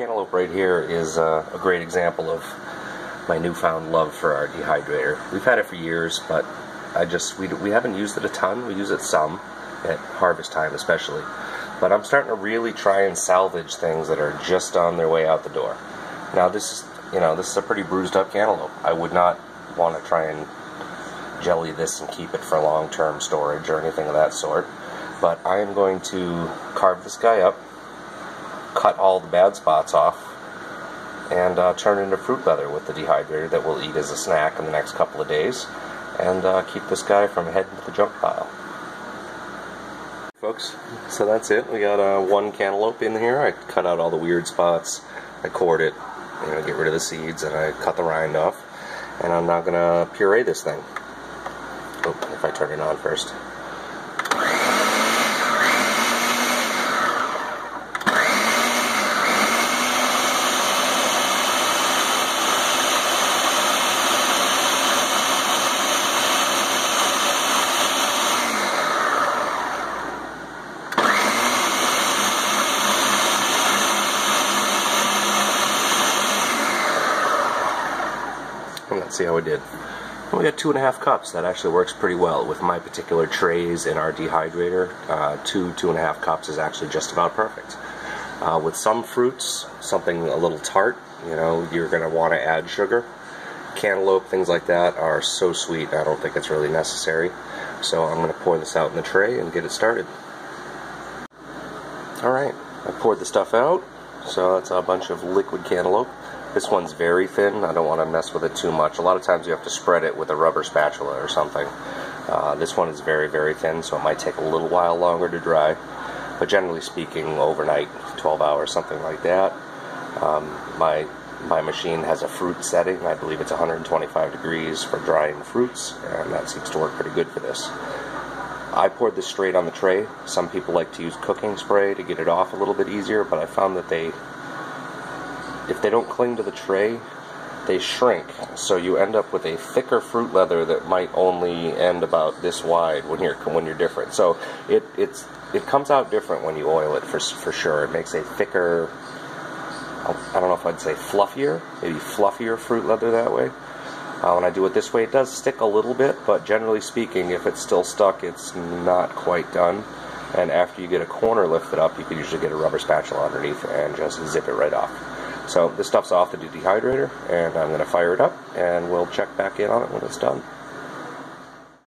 Cantaloupe right here is a great example of my newfound love for our dehydrator. We've had it for years, but we haven't used it a ton. We use it some, at harvest time especially. But I'm starting to really try and salvage things that are just on their way out the door. Now this is a pretty bruised up cantaloupe. I would not want to try and jelly this and keep it for long-term storage or anything of that sort. But I am going to carve this guy up, cut all the bad spots off, and turn it into fruit leather with the dehydrator that we'll eat as a snack in the next couple of days, and keep this guy from heading to the junk pile. Folks, so that's it. We got one cantaloupe in here. I cut out all the weird spots, I cored it, get rid of the seeds, and I cut the rind off. And I'm now gonna puree this thing. Oh, if I turn it on first. Let's see how we did. We got 2.5 cups. That actually works pretty well with my particular trays in our dehydrator. 2.5 cups is actually just about perfect. With some fruits, something a little tart, you're going to want to add sugar. Cantaloupe, things like that are so sweet, I don't think it's really necessary. So I'm going to pour this out in the tray and get it started. Alright, I poured the stuff out. So that's a bunch of liquid cantaloupe. This one's very thin. I don't want to mess with it too much. A lot of times you have to spread it with a rubber spatula or something. This one is very, very thin, so it might take a little while longer to dry. But generally speaking, overnight, 12 hours, something like that. My machine has a fruit setting. I believe it's 125 degrees for drying fruits, and that seems to work pretty good for this. I poured this straight on the tray. Some people like to use cooking spray to get it off a little bit easier, but I found that if they don't cling to the tray, they shrink. So you end up with a thicker fruit leather that might only end about this wide when you're different. So it comes out different when you oil it for sure. It makes a thicker, I don't know if I'd say fluffier, maybe fluffier fruit leather that way. When I do it this way, it does stick a little bit, but generally speaking, if it's still stuck, it's not quite done. And after you get a corner lifted up, you can usually get a rubber spatula underneath and just zip it right off. So this stuff's off the dehydrator, and I'm going to fire it up, and we'll check back in on it when it's done.